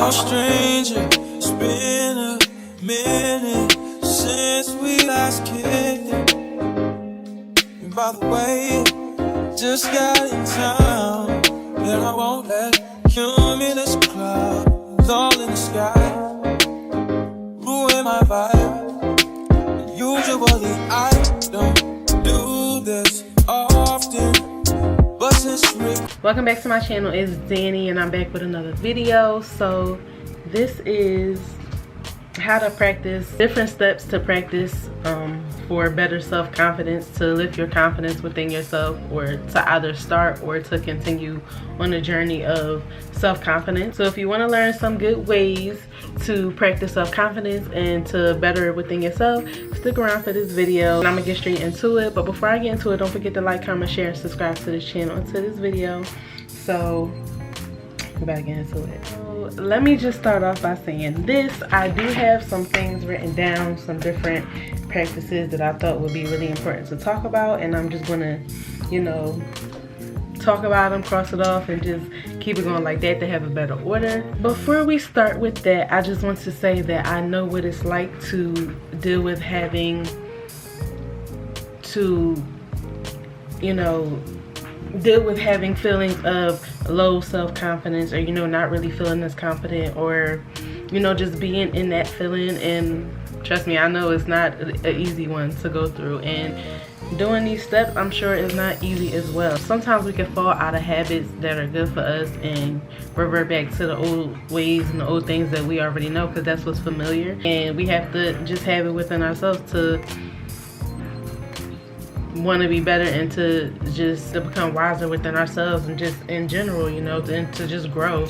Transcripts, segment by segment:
no stranger. It's been a minute since we last kicked it. And by the way, just got in town, and I won't let cumulus clouds all in the sky ruin my vibe. And usually I don't do this often, but since welcome back to my channel. It's Dani and I'm back with another video. So this is how to practice different steps to practice for better self-confidence, to lift your confidence within yourself, or to either start or to continue on a journey of self-confidence. So if you want to learn some good ways to practice self-confidence and to better it within yourself, stick around for this video and I'm gonna get straight into it. But before I get into it, don't forget to like, comment, share, and subscribe to this channel and to this video. So we better get into it. So let me just start off by saying this: I do have some things written down, some different practices that I thought would be really important to talk about, and I'm just gonna, you know, talk about them, cross it off, and just keep it going like that to have a better order. Before we start with that, I just want to say that I know what it's like to deal with having to, you know, deal with having feelings of low self-confidence, or, you know, not really feeling as confident, or, you know, just being in that feeling. And trust me, I know it's not an easy one to go through, and doing these steps, I'm sure, is not easy as well. Sometimes we can fall out of habits that are good for us and revert back to the old ways and the old things that we already know, because that's what's familiar. And we have to just have it within ourselves to want to be better, and to just to become wiser within ourselves, and just in general, you know, and to just grow.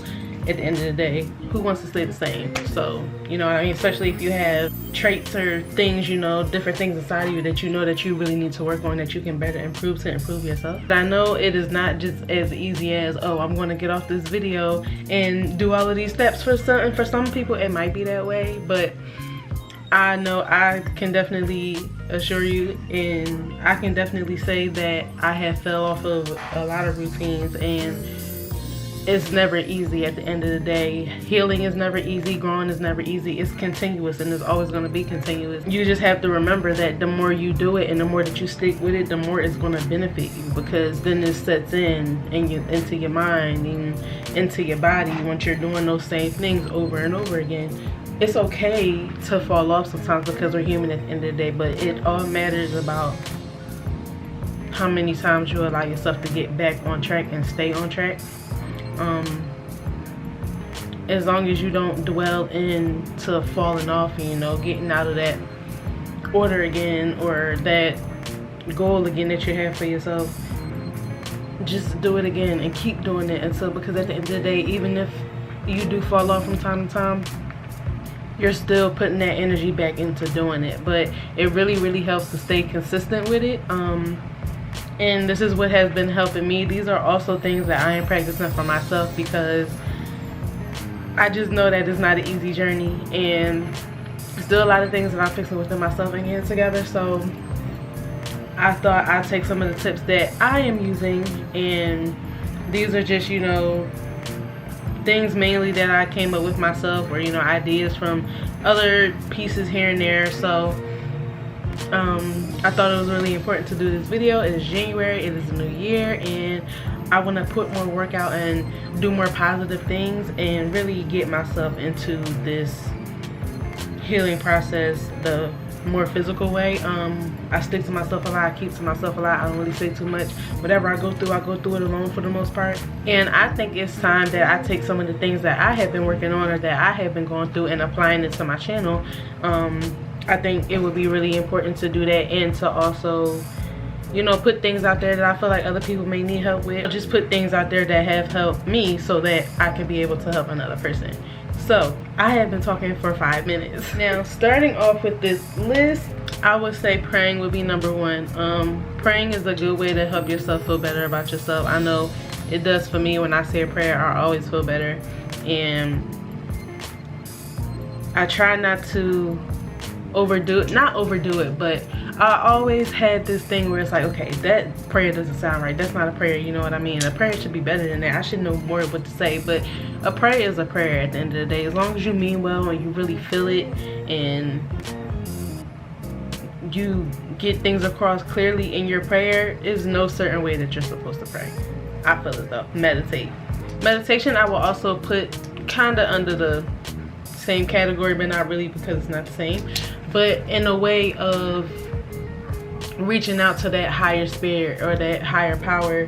At the end of the day, who wants to stay the same? So, you know what I mean? Especially if you have traits or things, you know, different things inside of you that you know that you really need to work on, that you can better improve to improve yourself. But I know it is not just as easy as, oh, I'm going to get off this video and do all of these steps. For some people it might be that way, but I know I can definitely assure you, and I can definitely say that I have fell off of a lot of routines, and it's never easy at the end of the day. Healing is never easy, growing is never easy. It's continuous, and it's always going to be continuous. You just have to remember that the more you do it and the more that you stick with it, the more it's going to benefit you, because then it sets into your mind and into your body once you're doing those same things over and over again. It's okay to fall off sometimes, because we're human at the end of the day, but it all matters about how many times you allow yourself to get back on track and stay on track. As long as you don't dwell into falling off and, you know, getting out of that order again, or that goal again that you have for yourself, just do it again and keep doing it until, because at the end of the day, even if you do fall off from time to time, you're still putting that energy back into doing it. But it really helps to stay consistent with it. And this is what has been helping me. These are also things that I am practicing for myself, because I just know that it's not an easy journey, and still a lot of things that I'm fixing within myself and getting together. So I thought I'd take some of the tips that I am using, and these are just, you know, things mainly that I came up with myself, or, you know, ideas from other pieces here and there. So I thought it was really important to do this video. It is January, it is a new year, and I want to put more work out and do more positive things and really get myself into this healing process the more physical way. I stick to myself a lot, I keep to myself a lot, I don't really say too much. Whatever I go through it alone for the most part. And I think it's time that I take some of the things that I have been working on, or that I have been going through, and applying it to my channel. I think it would be really important to do that, and to also, you know, put things out there that I feel like other people may need help with. Just put things out there that have helped me, so that I can be able to help another person. So I have been talking for 5 minutes. Now, starting off with this list, I would say praying would be number one. Praying is a good way to help yourself feel better about yourself. I know it does for me. When I say a prayer, I always feel better, and I try not to not overdo it, but I always had this thing where it's like, okay, that prayer doesn't sound right. That's not a prayer, you know what I mean? A prayer should be better than that. I should know more what to say, but a prayer is a prayer at the end of the day. As long as you mean well and you really feel it and you get things across clearly in your prayer, is no certain way that you're supposed to pray. I feel as though. Meditate. Meditation I will also put kind of under the same category, but not really, because it's not the same, but in a way of reaching out to that higher spirit or that higher power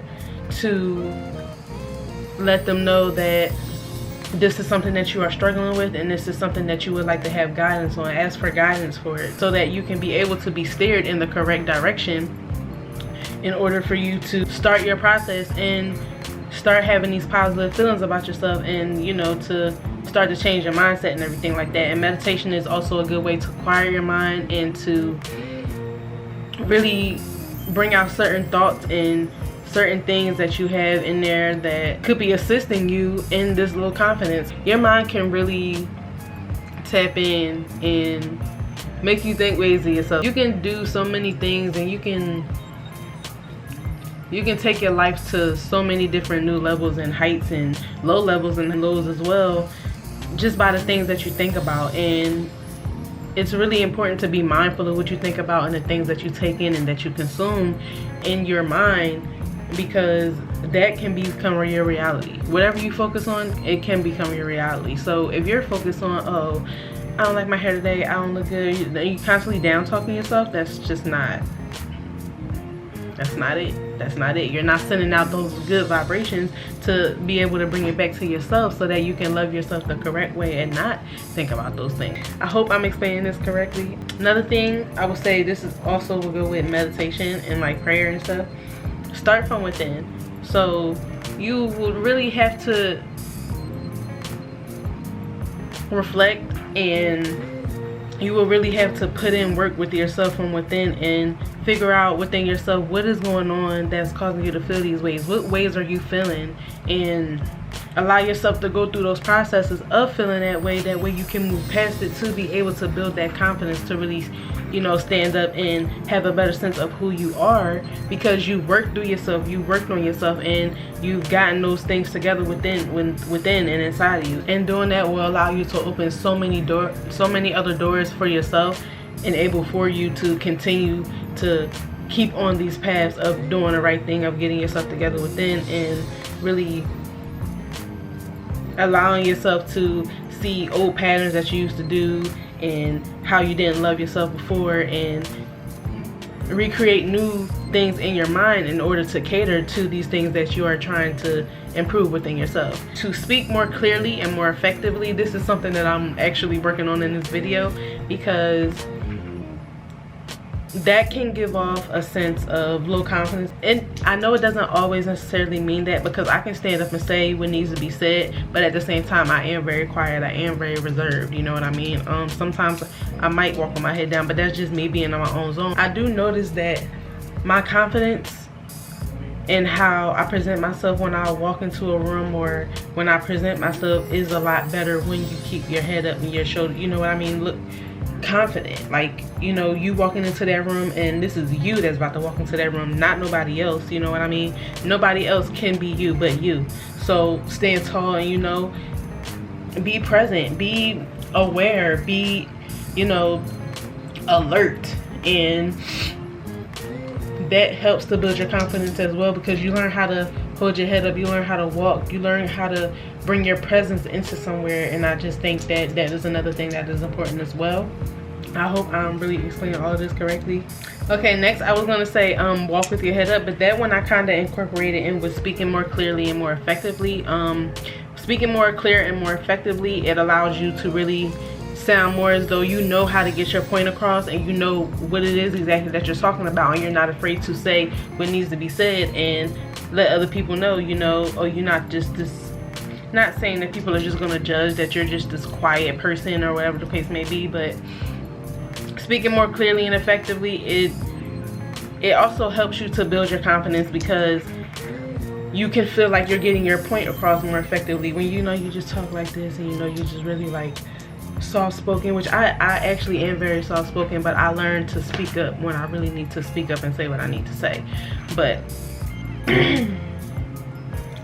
to let them know that this is something that you are struggling with and this is something that you would like to have guidance on. Ask for guidance for it so that you can be able to be steered in the correct direction in order for you to start your process and start having these positive feelings about yourself, and you know, to start to change your mindset and everything like that. And meditation is also a good way to quiet your mind and to really bring out certain thoughts and certain things that you have in there that could be assisting you in this little confidence. Your mind can really tap in and make you think ways of yourself. You can do so many things, and you can take your life to so many different new levels and heights and low levels and lows as well, just by the things that you think about. And it's really important to be mindful of what you think about and the things that you take in and that you consume in your mind, because that can become your reality. Whatever you focus on, it can become your reality. So if you're focused on, oh, I don't like my hair today, I don't look good, you constantly down talking yourself, that's not it. That's not it. You're not sending out those good vibrations to be able to bring it back to yourself so that you can love yourself the correct way and not think about those things. I hope I'm explaining this correctly. Another thing I would say, this is also will go with meditation and like prayer and stuff. Start from within. So you would really have to reflect, and you will really have to put in work with yourself from within and figure out within yourself what is going on that's causing you to feel these ways. What ways are you feeling? And allow yourself to go through those processes of feeling that way. That way you can move past it to be able to build that confidence to really, you know, stand up and have a better sense of who you are, because you worked through yourself, you worked on yourself, and you've gotten those things together within and inside of you. And doing that will allow you to open so many other doors for yourself, and able for you to continue to keep on these paths of doing the right thing, of getting yourself together within, and really allowing yourself to see old patterns that you used to do and how you didn't love yourself before, and recreate new things in your mind in order to cater to these things that you are trying to improve within yourself. To speak more clearly and more effectively, this is something that I'm actually working on in this video, because that can give off a sense of low confidence. And I know it doesn't always necessarily mean that, because I can stand up and say what needs to be said, but at the same time I am very quiet, I am very reserved, you know what I mean? Sometimes I might walk with my head down, but that's just me being in my own zone. I do notice that my confidence and how I present myself when I walk into a room, or when I present myself, is a lot better when you keep your head up and your shoulder, you know what I mean? Look confident, like, you know, you walking into that room and this is you that's about to walk into that room, not nobody else, you know what I mean? Nobody else can be you but you. So stand tall and, you know, be present, be aware, be, you know, alert, and that helps to build your confidence as well, because you learn how to hold your head up, you learn how to walk, you learn how to bring your presence into somewhere. And I just think that that is another thing that is important as well. I hope I'm really explaining all of this correctly. Okay, next I was gonna say walk with your head up, but that one I kind of incorporated in with speaking more clearly and more effectively. Speaking more clear and more effectively, it allows you to really sound more as though you know how to get your point across, and you know what it is exactly that you're talking about, and you're not afraid to say what needs to be said and let other people know, you know, or you're not just this, not saying that people are just gonna judge that you're just this quiet person or whatever the case may be, but speaking more clearly and effectively, it also helps you to build your confidence, because you can feel like you're getting your point across more effectively when, you know, you just talk like this, and you know, you just really like soft-spoken, which I actually am very soft-spoken, but I learned to speak up when I really need to speak up and say what I need to say. But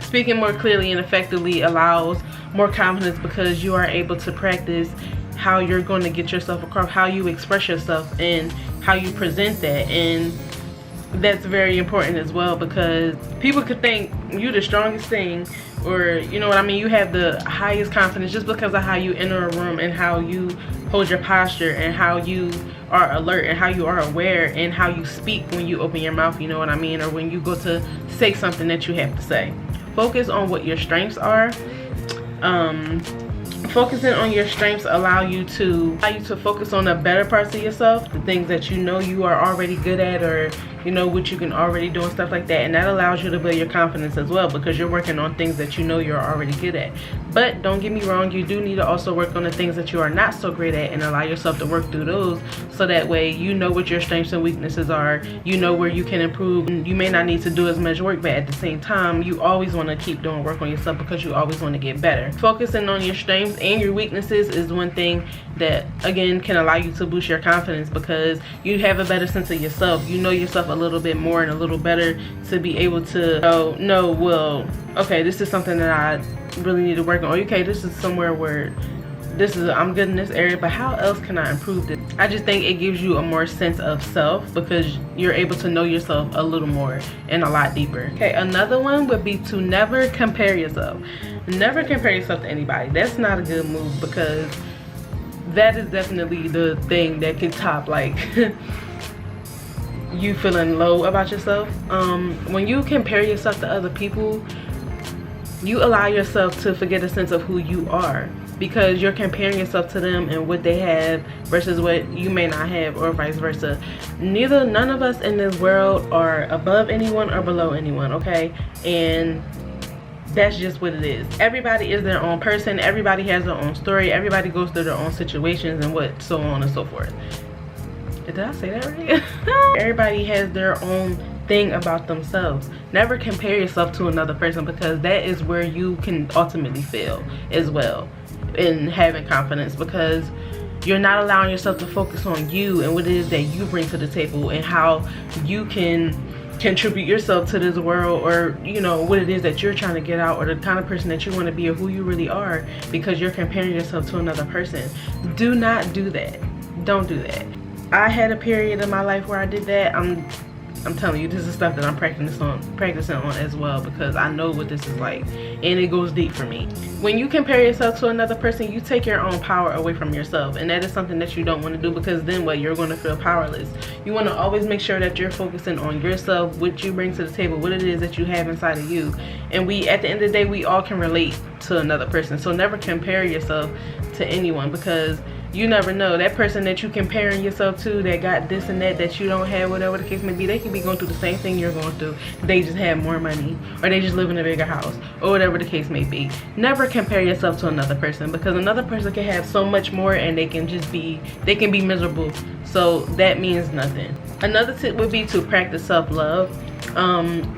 speaking more clearly and effectively allows more confidence, because you are able to practice how you're going to get yourself across, how you express yourself and how you present that. And that's very important as well, because people could think you the strongest thing, or you know what I mean, you have the highest confidence just because of how you enter a room and how you hold your posture and how you are alert and how you are aware and how you speak when you open your mouth, you know what I mean, or when you go to say something that you have to say. Focus on what your strengths are. Focusing on your strengths allow you to focus on the better parts of yourself, the things that you know you are already good at, or you know what you can already do and stuff like that. And that allows you to build your confidence as well, because you're working on things that you know you're already good at. But don't get me wrong, you do need to also work on the things that you are not so great at and allow yourself to work through those, so that way you know what your strengths and weaknesses are, you know where you can improve. You may not need to do as much work, but at the same time you always want to keep doing work on yourself, because you always want to get better. Focusing on your strengths and your weaknesses is one thing that again can allow you to boost your confidence, because you have a better sense of yourself. You know yourself a little bit more and a little better to be able to know, well, okay, this is something that I really need to work on. Okay, this is somewhere where I'm good in this area, but how else can I improve this? I just think it gives you a more sense of self, because you're able to know yourself a little more and a lot deeper. Okay, another one would be to never compare yourself. Never compare yourself to anybody. That's not a good move, because that is definitely the thing that can top like you feeling low about yourself. When you compare yourself to other people, you allow yourself to forget a sense of who you are, because you're comparing yourself to them and what they have versus what you may not have, or vice versa. None of us in this world are above anyone or below anyone, okay? And that's just what it is. Everybody is their own person. Everybody has their own story. Everybody goes through their own situations and what, so on and so forth. Did I say that right? Everybody has their own thing about themselves. Never compare yourself to another person, because that is where you can ultimately fail as well in having confidence, because you're not allowing yourself to focus on you and what it is that you bring to the table and how you can contribute yourself to this world, or you know what it is that you're trying to get out, or the kind of person that you want to be, or who you really are, because you're comparing yourself to another person. Do not do that. Don't do that. I had a period in my life where I did that. I'm telling you, this is stuff that I'm practicing on as well, because I know what this is like, and it goes deep for me. When you compare yourself to another person, you take your own power away from yourself, and that is something that you don't want to do, because then what, you're going to feel powerless. You want to always make sure that you're focusing on yourself, what you bring to the table, what it is that you have inside of you. And we, at the end of the day, we all can relate to another person. So never compare yourself to anyone, because you never know. That person that you comparing yourself to that got this and that you don't have, whatever the case may be, they could be going through the same thing you're going through. They just have more money, or they just live in a bigger house, or whatever the case may be. Never compare yourself to another person, because another person can have so much more and they can be miserable. So that means nothing. Another tip would be to practice self-love.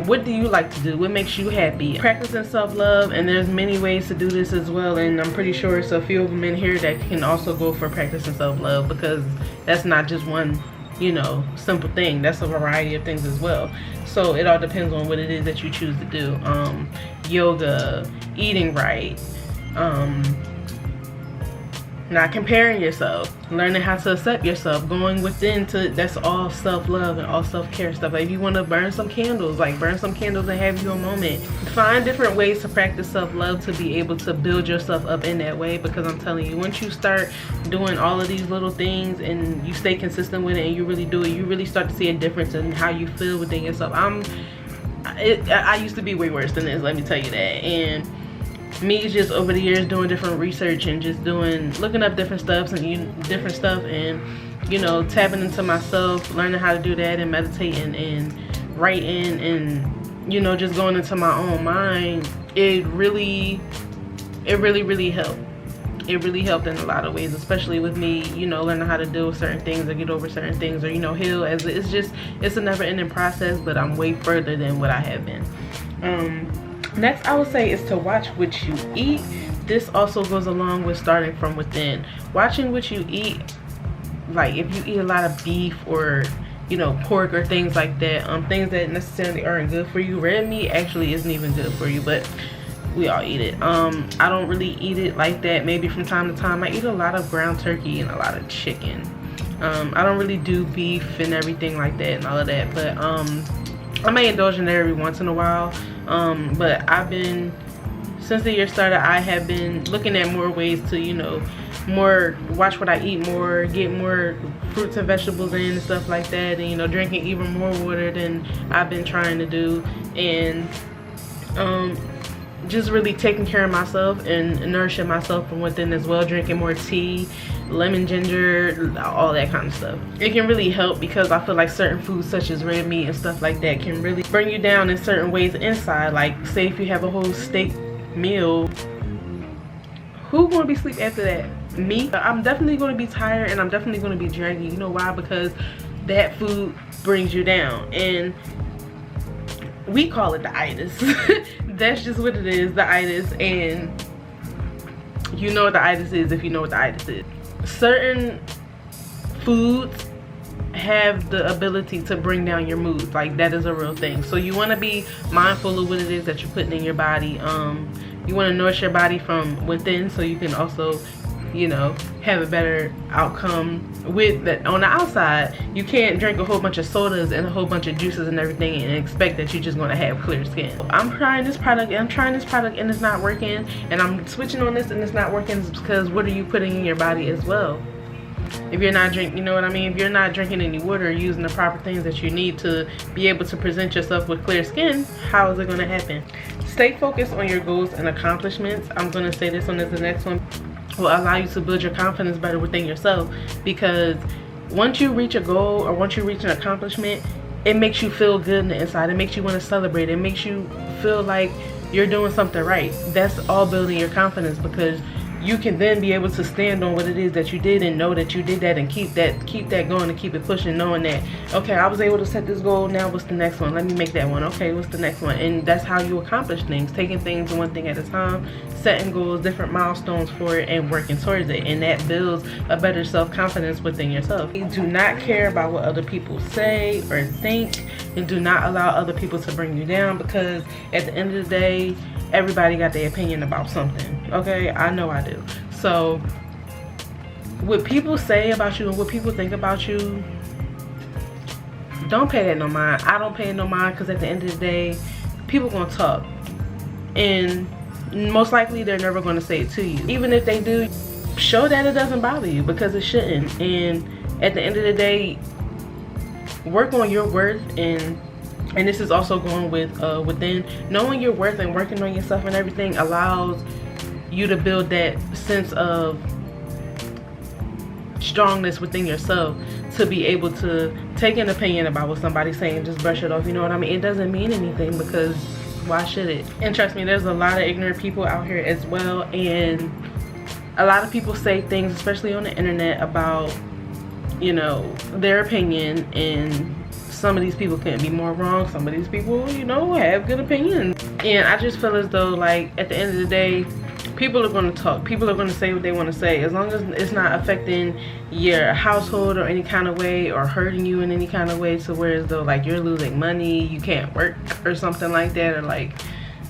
What do you like to do? What makes you happy? Practicing self-love, and there's many ways to do this as well, and I'm pretty sure it's a few of them in here that can also go for practicing self-love, because that's not just one, you know, simple thing. That's a variety of things as well. So it all depends on what it is that you choose to do. Yoga, eating right, not comparing yourself, learning how to accept yourself, going within to, that's all self-love and all self-care stuff. Like if you want to burn some candles, like burn some candles and have you a moment. Find different ways to practice self-love to be able to build yourself up in that way, because I'm telling you, once you start doing all of these little things and you stay consistent with it and you really do it, you really start to see a difference in how you feel within yourself. I used to be way worse than this, let me tell you that. And me just over the years doing different research and just looking up different stuff and you know, tapping into myself, learning how to do that, and meditating and writing, and you know, just going into my own mind, it really helped. It really helped in a lot of ways, especially with me, you know, learning how to deal with certain things or get over certain things, or you know, heal. As it's a never-ending process, but I'm way further than what I have been. Next, I would say is to watch what you eat. this also goes along with starting from within. Watching what you eat, like if you eat a lot of beef or, you know, pork or things like that, things that necessarily aren't good for you. Red meat actually isn't even good for you, but we all eat it. I don't really eat it like that. Maybe from time to time. I eat a lot of ground turkey and a lot of chicken. I don't really do beef and everything like that and all of that, but I may indulge in it every once in a while. But I've been, since the year started, I have been looking at more ways to, you know, watch what I eat more, get more fruits and vegetables in and stuff like that, and, you know, drinking even more water than I've been trying to do, and just really taking care of myself and nourishing myself from within as well, drinking more tea, lemon ginger, all that kind of stuff. It can really help because I feel like certain foods such as red meat and stuff like that can really bring you down in certain ways inside. Like say if you have a whole steak meal, who's gonna be asleep after that? Me? I'm definitely gonna be tired and I'm definitely gonna be draggy. You know why? Because that food brings you down, and we call it the itis. That's just what it is, the itis. And you know what the itis is if you know what the itis is. Certain foods have the ability to bring down your mood. Like that is a real thing. So you want to be mindful of what it is that you're putting in your body. You want to nourish your body from within so you can also, you know, have a better outcome with that on the outside. You can't drink a whole bunch of sodas and a whole bunch of juices and everything and expect that you're just going to have clear skin. I'm trying this product and it's not working, and I'm switching on this and it's not working, because what are you putting in your body as well? If you're not drinking, you know what I mean, if you're not drinking any water or using the proper things that you need to be able to present yourself with clear skin, how is it going to happen? Stay focused on your goals and accomplishments. I'm going to say this one as the next one. Will allow you to build your confidence better within yourself, because once you reach a goal or once you reach an accomplishment, it makes you feel good in the inside. It makes you want to celebrate. It makes you feel like you're doing something right. That's all building your confidence, because you can then be able to stand on what it is that you did and know that you did that, and keep that going and keep it pushing, knowing that, okay, I was able to set this goal, now what's the next one? Let me make that one. Okay, what's the next one? And that's how you accomplish things, taking things one thing at a time, setting goals, different milestones for it, and working towards it. And that builds a better self-confidence within yourself. You do not care about what other people say or think, and do not allow other people to bring you down, because at the end of the day, everybody got their opinion about something. Okay, I know I do. So what people say about you and what people think about you, don't pay that no mind. I don't pay it no mind, because at the end of the day, people gonna talk, and most likely they're never gonna say it to you. Even if they do, show that it doesn't bother you, because it shouldn't. And at the end of the day, work on your worth, and this is also going with within. Knowing your worth and working on yourself and everything allows you to build that sense of strongness within yourself, to be able to take an opinion about what somebody's saying and just brush it off. You know what I mean? It doesn't mean anything, because why should it? And trust me, there's a lot of ignorant people out here as well, and a lot of people say things, especially on the internet, about, you know, their opinion, and some of these people couldn't be more wrong. Some of these people, you know, have good opinions. And I just feel as though, like, at the end of the day, people are going to talk. People are going to say what they want to say, as long as it's not affecting your household or any kind of way, or hurting you in any kind of way, to where as though like you're losing money, you can't work or something like that, or like,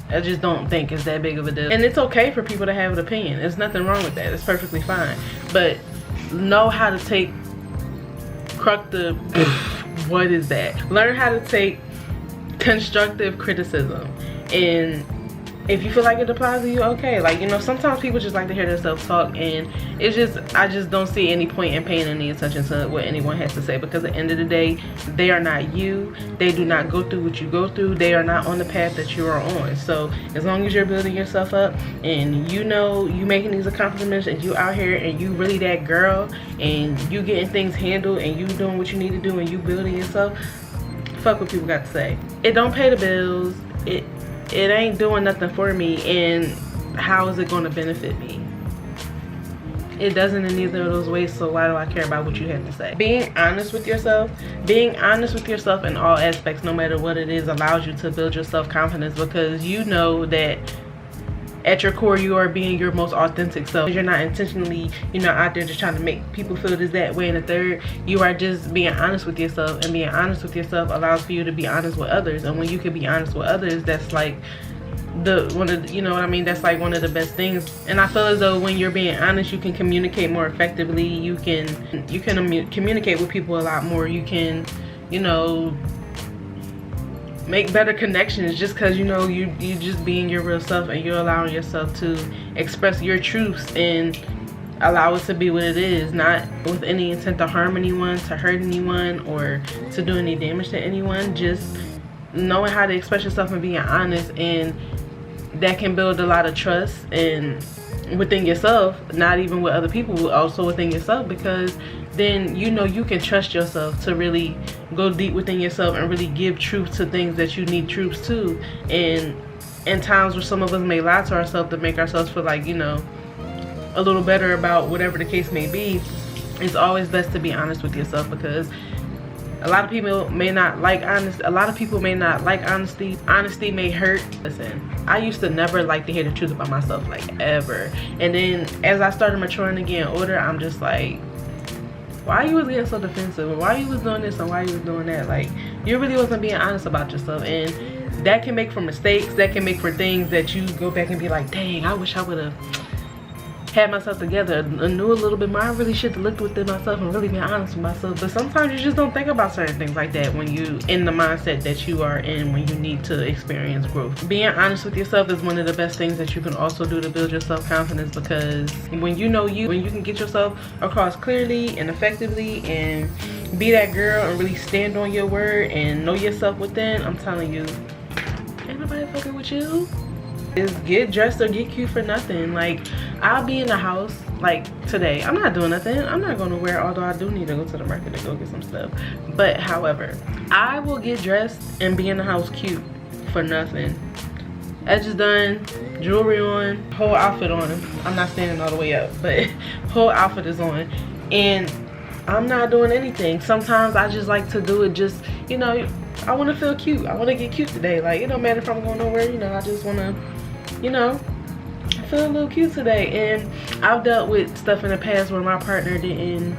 I just don't think it's that big of a deal. And it's okay for people to have an opinion. There's nothing wrong with that. It's perfectly fine. But know how to take what is that? Learn how to take constructive criticism, and if you feel like it applies to you, okay. Like, you know, sometimes people just like to hear themselves talk, and it's just, I just don't see any point in paying any attention to what anyone has to say, because at the end of the day, they are not you. They do not go through what you go through. They are not on the path that you are on. So as long as you're building yourself up, and you know you making these accomplishments, and you out here and you really that girl, and you getting things handled, and you doing what you need to do, and you building yourself, fuck what people got to say. It don't pay the bills. It ain't doing nothing for me, and how is it going to benefit me? It doesn't in either of those ways, so why do I care about what you have to say? Being honest with yourself in all aspects, no matter what it is, allows you to build your self-confidence, because you know that at your core you are being your most authentic self. You're not intentionally, you know, out there just trying to make people feel this, that way, and the third. You are just being honest with yourself, and being honest with yourself allows for you to be honest with others. And when you can be honest with others, that's like you know what I mean, that's like one of the best things. And I feel as though when you're being honest, you can communicate more effectively. You can communicate with people a lot more. You can, you know, make better connections, just because, you know, you just being your real self, and you're allowing yourself to express your truths and allow it to be what it is, not with any intent to harm anyone, to hurt anyone, or to do any damage to anyone. Just knowing how to express yourself and being honest, and that can build a lot of trust and within yourself, not even with other people, but also within yourself, because then, you know, you can trust yourself to really go deep within yourself and really give truth to things that you need truth to. And in times where some of us may lie to ourselves to make ourselves feel like, you know, a little better about whatever the case may be, it's always best to be honest with yourself, because a lot of people may not like honesty. A lot of people may not like honesty. Honesty may hurt. Listen, I used to never like to hear the truth about myself, like, ever. And then as I started maturing and getting older, I'm just like, why you was getting so defensive, and why you was doing this, and why you was doing that? Like, you really wasn't being honest about yourself. And that can make for mistakes. That can make for things that you go back and be like, dang, I wish I would have had myself together and knew a little bit more. I really should have looked within myself and really been honest with myself. But sometimes you just don't think about certain things like that when you in the mindset that you are in, when you need to experience growth. Being honest with yourself is one of the best things that you can also do to build your self-confidence, because when you know you, when you can get yourself across clearly and effectively and be that girl and really stand on your word and know yourself within, I'm telling you, ain't nobody fucking with you. Is get dressed or get cute for nothing. Like, I'll be in the house, like today, I'm not doing nothing. I'm not going to wear, although I do need to go to the market to go get some stuff. But however, I will get dressed and be in the house cute for nothing. Edges done, jewelry on, whole outfit on. I'm not standing all the way up, but whole outfit is on, and I'm not doing anything. Sometimes I just like to do it just, you know, I want to feel cute. I want to get cute today. Like, it don't matter if I'm going nowhere, you know, I just want to, you know, I feel a little cute today. And I've dealt with stuff in the past where my partner didn't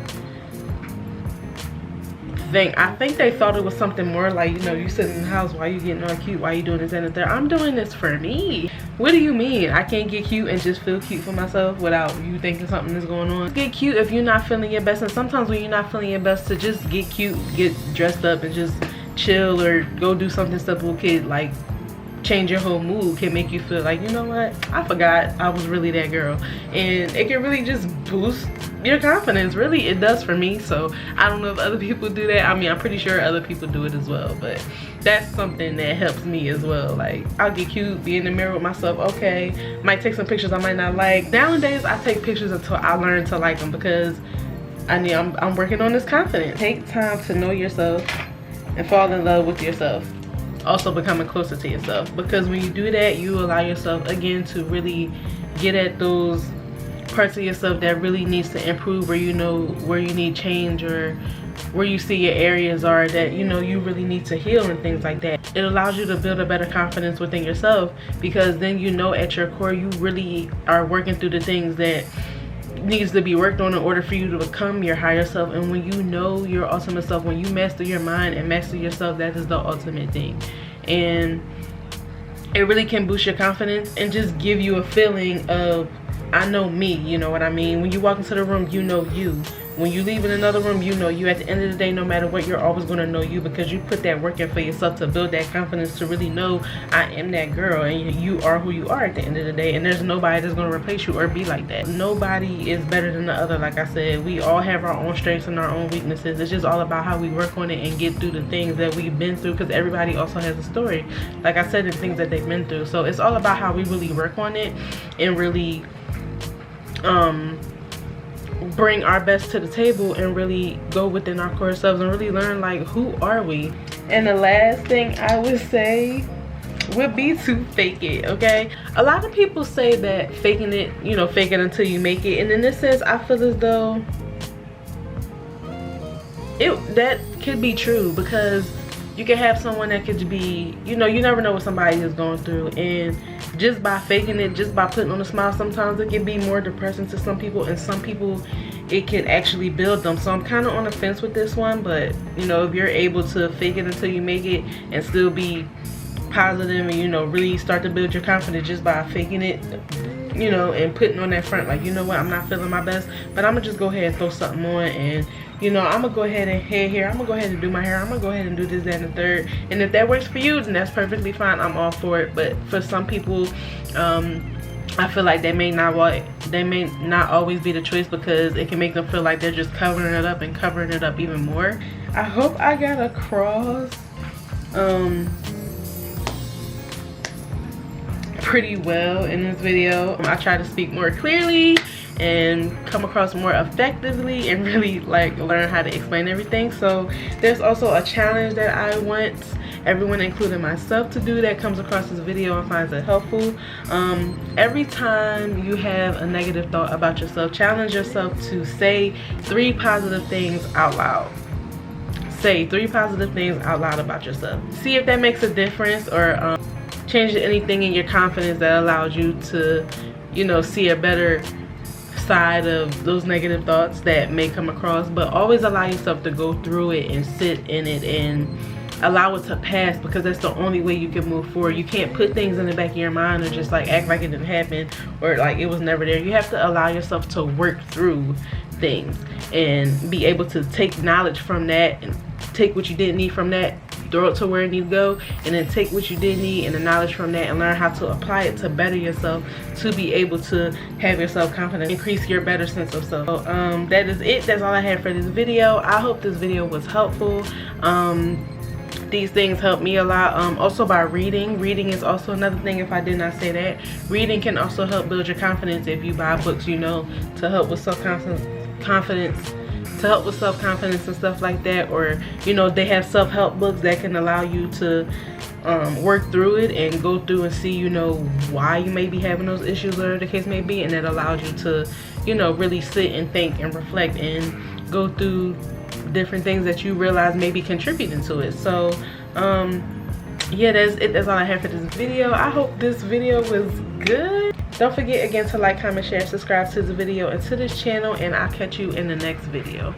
think, I think they thought it was something more like, you know, you sitting in the house, why you getting all cute, why you doing this and that. I'm doing this for me. What do you mean I can't get cute and just feel cute for myself without you thinking something is going on? Get cute if you're not feeling your best. And sometimes when you're not feeling your best, to just get cute, get dressed up and just chill or go do something simple could like change your whole mood, can make you feel like, you know what, I forgot I was really that girl. And it can really just boost your confidence. Really, it does for me. So I don't know if other people do that. I mean, I'm pretty sure other people do it as well, but that's something that helps me as well. Like, I'll get cute, be in the mirror with myself, okay, might take some pictures I might not like. Nowadays I take pictures until I learn to like them, because I'm working on this confidence. Take time to know yourself and fall in love with yourself. Also becoming closer to yourself, because when you do that, you allow yourself again to really get at those parts of yourself that really needs to improve, or you know where you need change, or where you see your areas are that, you know, you really need to heal and things like that. It allows you to build a better confidence within yourself, because then you know at your core you really are working through the things that needs to be worked on in order for you to become your higher self. And when you know your ultimate self, when you master your mind and master yourself, that is the ultimate thing. And it really can boost your confidence and just give you a feeling of, I know me, you know what I mean? When you walk into the room, you know you. When you leave in another room, you know you. At the end of the day, no matter what, you're always going to know you, because you put that work in for yourself to build that confidence, to really know I am that girl, and you are who you are at the end of the day. And there's nobody that's going to replace you or be like that. Nobody is better than the other. Like I said, we all have our own strengths and our own weaknesses. It's just all about how we work on it and get through the things that we've been through, because everybody also has a story, like I said, the things that they've been through. So it's all about how we really work on it and really bring our best to the table, and really go within our core selves and really learn, like, who are we? And the last thing I would say would be to fake it, okay? A lot of people say that faking it, you know, fake it until you make it. And in this sense, I feel as though that could be true, because you can have someone that could be, you know, you never know what somebody is going through, and just by faking it, just by putting on a smile, sometimes it can be more depressing to some people, and some people it can actually build them. So I'm kind of on the fence with this one, but you know, if you're able to fake it until you make it and still be positive and, you know, really start to build your confidence just by faking it, you know, and putting on that front, like, you know what, I'm not feeling my best, but I'm gonna just go ahead and throw something on, and you know, I'm gonna go ahead and hair here, I'm gonna go ahead and do my hair, I'm gonna go ahead and do this, that, and the third. And if that works for you, then that's perfectly fine, I'm all for it. But for some people, I feel like they may not always be the choice, because it can make them feel like they're just covering it up and covering it up even more. I hope I got across pretty well in this video. I try to speak more clearly and come across more effectively and really like learn how to explain everything. So there's also a challenge that I want everyone, including myself, to do that comes across this video and finds it helpful. Every time you have a negative thought about yourself, challenge yourself to say 3 positive things out loud. Say 3 positive things out loud about yourself. See if that makes a difference, or change anything in your confidence that allows you to, you know, see a better side of those negative thoughts that may come across. But always allow yourself to go through it and sit in it and allow it to pass, because that's the only way you can move forward. You can't put things in the back of your mind and just like act like it didn't happen, or like it was never there. You have to allow yourself to work through things and be able to take knowledge from that and take what you didn't need from that, throw it to where it needs to go, and then take what you did need and the knowledge from that and learn how to apply it to better yourself, to be able to have your self-confidence, increase your better sense of self. So that is it. That's all I had for this video. I hope this video was helpful. These things help me a lot. Also by reading is also another thing, if I did not say that. Reading can also help build your confidence if you buy books, you know, to help with self-confidence and stuff like that. Or, you know, they have self-help books that can allow you to work through it and go through and see, you know, why you may be having those issues, or the case may be, and that allows you to, you know, really sit and think and reflect and go through different things that you realize may be contributing to it. So yeah, that's it. That's all I have for this video. I hope this video was good. Don't forget again to like, comment, share, subscribe to the video and to this channel, and I'll catch you in the next video.